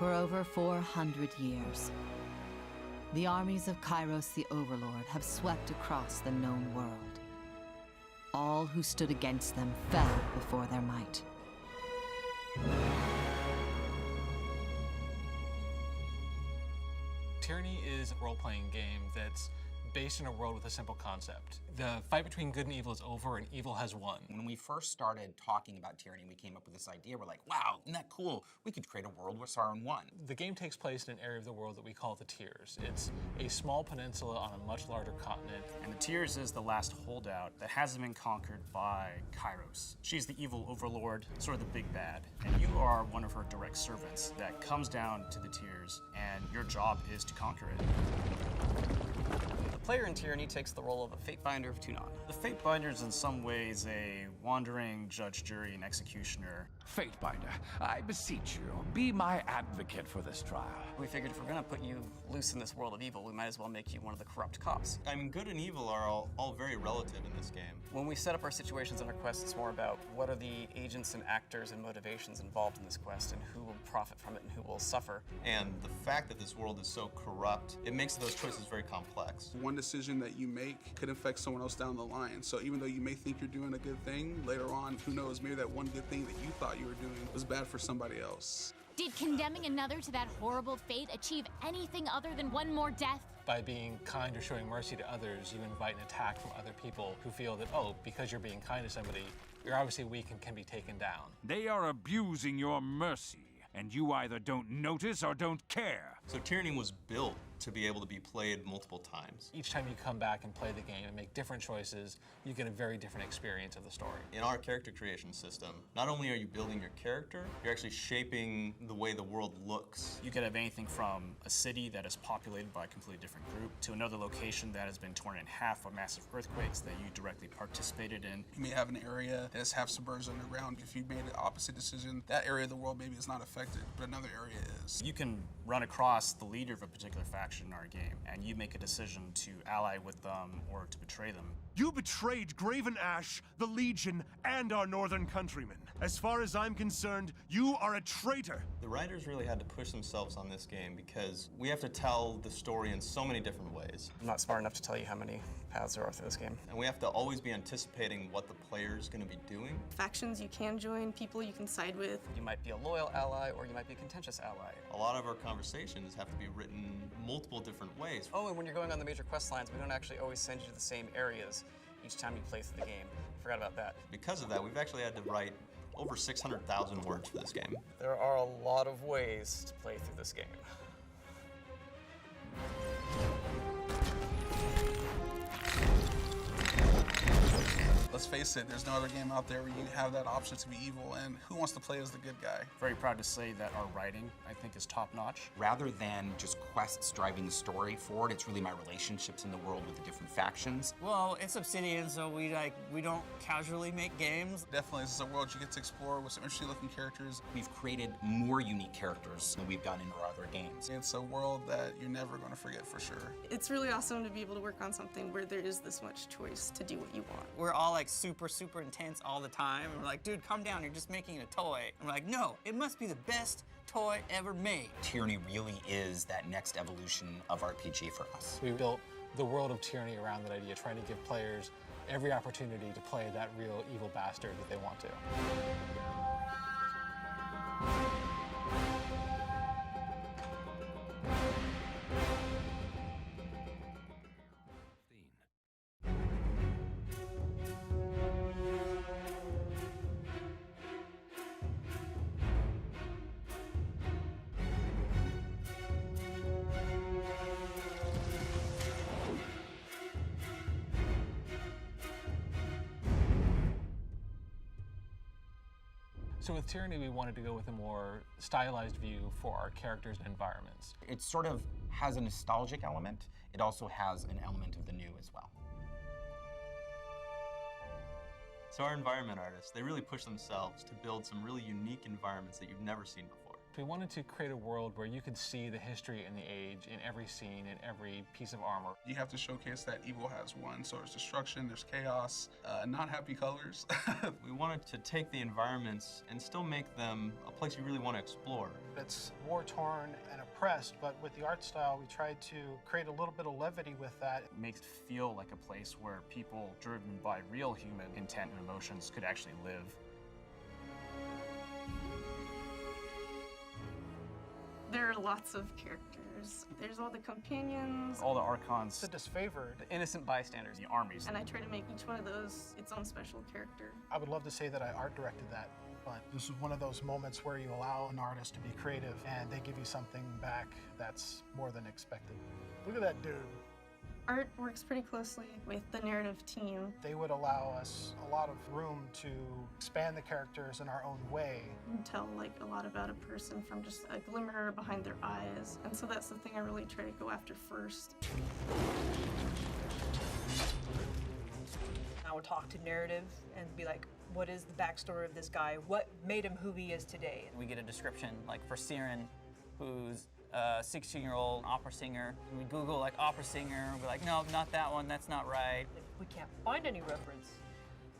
For over 400 years, the armies of Kyros the Overlord have swept across the known world. All who stood against them fell before their might. Tyranny is a role-playing game that's based in a world with a simple concept. The fight between good and evil is over, and evil has won. When we first started talking about Tyranny, we came up with this idea. We're like, wow, isn't that cool? We could create a world where Sauron won. The game takes place in an area of the world that we call the Tiers. It's a small peninsula on a much larger continent. And the Tiers is the last holdout that hasn't been conquered by Kyros. She's the evil overlord, sort of the big bad. And you are one of her direct servants that comes down to the Tiers, and your job is to conquer it. The player in Tyranny takes the role of a fate binder of Tunon. The fate binder is in some ways a wandering judge, jury, and executioner. Fatebinder, I beseech you, be my advocate for this trial. We figured if we're gonna put you loose in this world of evil, we might as well make you one of the corrupt cops. I mean, good and evil are all very relative in this game. When we set up our situations and our quests, it's more about what are the agents and actors and motivations involved in this quest and who will profit from it and who will suffer. And the fact that this world is so corrupt, it makes those choices very complex. One decision that you make could affect someone else down the line. So even though you may think you're doing a good thing, later on, who knows, maybe that one good thing that you thought you were doing was bad for somebody else. Did condemning another to that horrible fate achieve anything other than one more death? By being kind or showing mercy to others, you invite an attack from other people who feel that, oh, because you're being kind to somebody, you're obviously weak and can be taken down. They are abusing your mercy, and you either don't notice or don't care. So Tyranny was built to be able to be played multiple times. Each time you come back and play the game and make different choices, you get a very different experience of the story. In our character creation system, not only are you building your character, you're actually shaping the way the world looks. You could have anything from a city that is populated by a completely different group to another location that has been torn in half by massive earthquakes that you directly participated in. You may have an area that is half submerged underground. If you made an opposite decision, that area of the world maybe is not affected, but another area is. You can run across the leader of a particular faction in our game, and you make a decision to ally with them or to betray them. You betrayed Graven Ash, the Legion, and our northern countrymen. As far as I'm concerned, you are a traitor. The writers really had to push themselves on this game because we have to tell the story in so many different ways. I'm not smart enough to tell you how many paths there are through this game. And we have to always be anticipating what the player's going to be doing. Factions you can join, people you can side with. You might be a loyal ally or you might be a contentious ally. A lot of our conversations have to be written multiple different ways. Oh, and when you're going on the major quest lines, we don't actually always send you to the same areas each time you play through the game. Forgot about that. Because of that, we've actually had to write over 600,000 words for this game. There are a lot of ways to play through this game. Let's face it, there's no other game out there where you have that option to be evil, and who wants to play as the good guy? Very proud to say that our writing, I think, is top-notch. Rather than just quests driving the story forward, it's really my relationships in the world with the different factions. Well, it's Obsidian, so we don't casually make games. Definitely, this is a world you get to explore with some interesting looking characters. We've created more unique characters than we've done in our other games. It's a world that you're never going to forget for sure. It's really awesome to be able to work on something where there is this much choice to do what you want. We're all like super intense all the time. And we're like, dude, calm down, you're just making a toy. And we're like, no, it must be the best toy ever made. Tyranny really is that next evolution of RPG for us. We built the world of Tyranny around that idea, trying to give players every opportunity to play that real evil bastard that they want to. So with Tyranny, we wanted to go with a more stylized view for our characters and environments. It sort of has a nostalgic element. It also has an element of the new as well. So our environment artists, they really push themselves to build some really unique environments that you've never seen before. We wanted to create a world where you could see the history and the age in every scene, in every piece of armor. You have to showcase that evil has won. So there's destruction, there's chaos, not happy colors. We wanted to take the environments and still make them a place you really want to explore. It's war-torn and oppressed, but with the art style, we tried to create a little bit of levity with that. It makes it feel like a place where people driven by real human intent and emotions could actually live. There are lots of characters. There's all the companions. All the archons. The disfavored. The innocent bystanders. The armies. And I try to make each one of those its own special character. I would love to say that I art directed that, but this is one of those moments where you allow an artist to be creative and they give you something back that's more than expected. Look at that dude. Art works pretty closely with the narrative team. They would allow us a lot of room to expand the characters in our own way. You can tell like a lot about a person from just a glimmer behind their eyes. And so that's the thing I really try to go after first. I would talk to narrative and be like, what is the backstory of this guy? What made him who he is today? We get a description, like for Siren, who's a 16-year-old opera singer. We Google like opera singer, and we're like, no, not that one, that's not right. If we can't find any reference,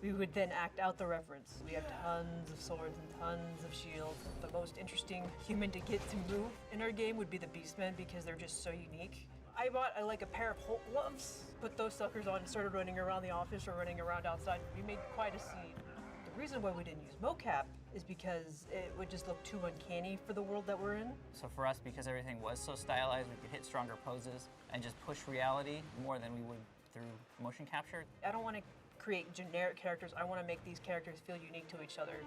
we would then act out the reference. We have tons of swords and tons of shields. The most interesting human to get to move in our game would be the Beastmen because they're just so unique. I bought like a pair of Hulk gloves, put those suckers on and started running around the office or running around outside. We made quite a scene. The reason why we didn't use mocap is because it would just look too uncanny for the world that we're in. So for us, because everything was so stylized, we could hit stronger poses and just push reality more than we would through motion capture. I don't want to create generic characters. I want to make these characters feel unique to each other.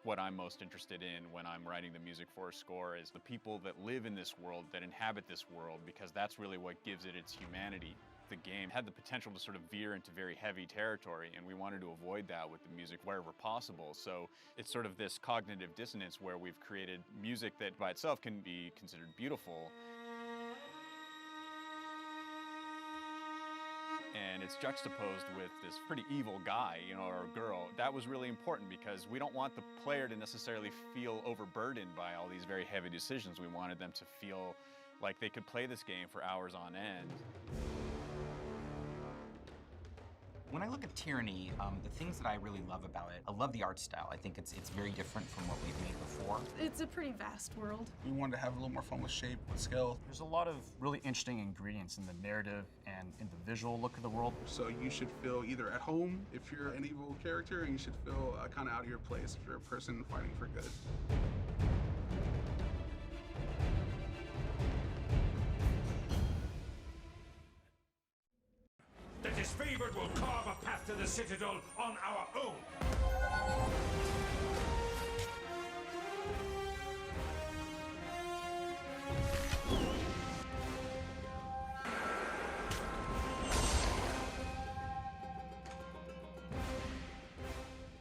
What I'm most interested in when I'm writing the music for a score is the people that live in this world, that inhabit this world, because that's really what gives it its humanity. The game had the potential to sort of veer into very heavy territory, and we wanted to avoid that with the music wherever possible. So it's sort of this cognitive dissonance where we've created music that by itself can be considered beautiful, and it's juxtaposed with this pretty evil guy, or girl. That was really important because we don't want the player to necessarily feel overburdened by all these very heavy decisions. We wanted them to feel like they could play this game for hours on end. When I look at Tyranny, the things that I really love about it, I love the art style. I think it's very different from what we've made before. It's a pretty vast world. We wanted to have a little more fun with shape, with scale. There's a lot of really interesting ingredients in the narrative and in the visual look of the world. So you should feel either at home if you're an evil character, and you should feel kind of out of your place if you're a person fighting for good. The disfavored will carve a path to the Citadel on our own!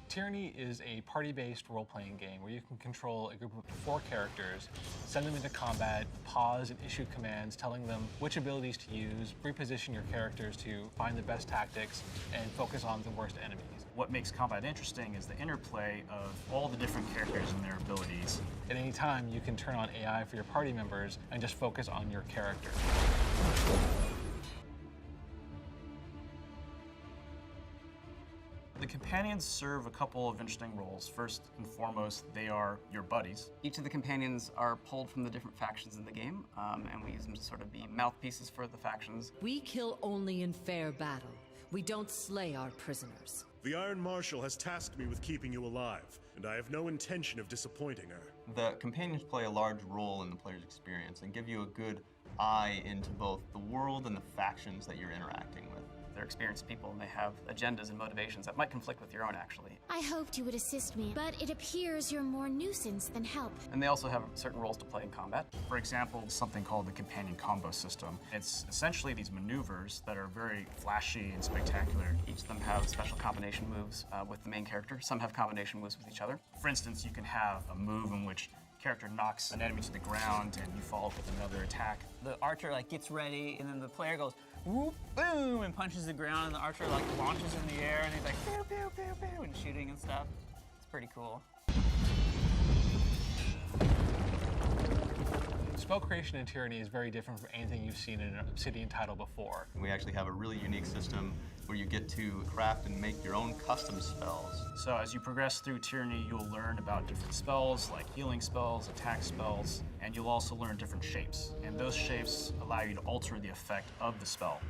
Tyranny is a party-based role-playing game where you can control a group of 4 characters, send them into combat, pause and issue commands telling them which abilities to use, reposition your characters to find the best tactics, and focus on the worst enemies. What makes combat interesting is the interplay of all the different characters and their abilities. At any time, you can turn on AI for your party members and just focus on your character. The companions serve a couple of interesting roles. First and foremost, they are your buddies. Each of the companions are pulled from the different factions in the game, and we use them to sort of be mouthpieces for the factions. We kill only in fair battle. We don't slay our prisoners. The Iron Marshal has tasked me with keeping you alive, and I have no intention of disappointing her. The companions play a large role in the player's experience and give you a good eye into both the world and the factions that you're interacting with. They're experienced people, and they have agendas and motivations that might conflict with your own, actually. I hoped you would assist me, but it appears you're more nuisance than help. And they also have certain roles to play in combat. For example, something called the companion combo system. It's essentially these maneuvers that are very flashy and spectacular. Each of them have special combination moves with the main character. Some have combination moves with each other. For instance, you can have a move in which character knocks an enemy to the ground and you follow up with another attack. The archer gets ready, and then the player goes whoop, boom, and punches the ground, and the archer launches in the air, and he's like pew, pew, pew, pew, and shooting and stuff. pretty cool. Spell creation in Tyranny is very different from anything you've seen in an Obsidian title before. We actually have a really unique system where you get to craft and make your own custom spells. So as you progress through Tyranny, you'll learn about different spells, like healing spells, attack spells, and you'll also learn different shapes. And those shapes allow you to alter the effect of the spell.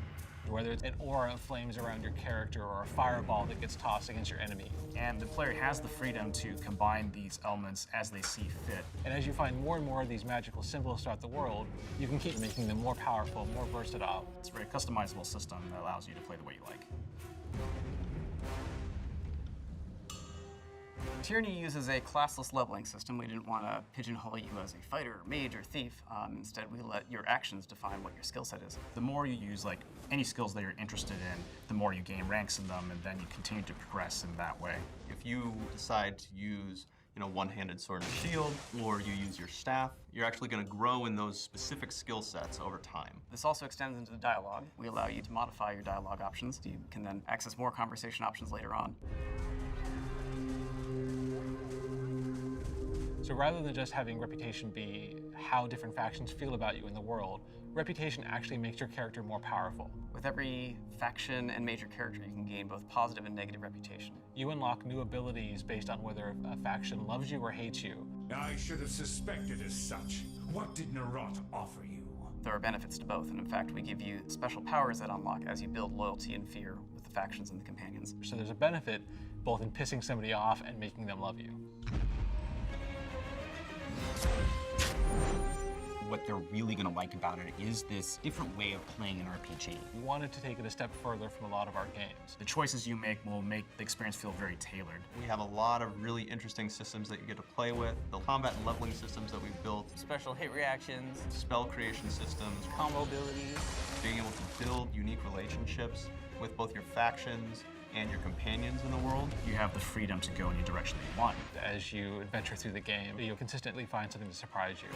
Whether it's an aura of flames around your character or a fireball that gets tossed against your enemy. And the player has the freedom to combine these elements as they see fit. And as you find more and more of these magical symbols throughout the world, you can keep making them more powerful, more versatile. It's a very customizable system that allows you to play the way you like. Tyranny uses a classless leveling system. We didn't want to pigeonhole you as a fighter, mage, or thief. Instead, we let your actions define what your skill set is. The more you use like any skills that you're interested in, the more you gain ranks in them, and then you continue to progress in that way. If you decide to use one-handed sword and shield, or you use your staff, you're actually going to grow in those specific skill sets over time. This also extends into the dialogue. We allow you to modify your dialogue options. You can then access more conversation options later on. So rather than just having reputation be how different factions feel about you in the world, reputation actually makes your character more powerful. With every faction and major character, you can gain both positive and negative reputation. You unlock new abilities based on whether a faction loves you or hates you. I should have suspected as such. What did Narot offer you? There are benefits to both, and in fact, we give you special powers that unlock as you build loyalty and fear with the factions and the companions. So there's a benefit both in pissing somebody off and making them love you. What they're really going to like about it is this different way of playing an RPG. We wanted to take it a step further from a lot of our games. The choices you make will make the experience feel very tailored. We have a lot of really interesting systems that you get to play with. The combat and leveling systems that we've built. Special hit reactions. Spell creation systems. Combo abilities. Being able to build unique relationships with both your factions and your companions in the world. You have the freedom to go any direction you want. As you adventure through the game, you'll consistently find something to surprise you.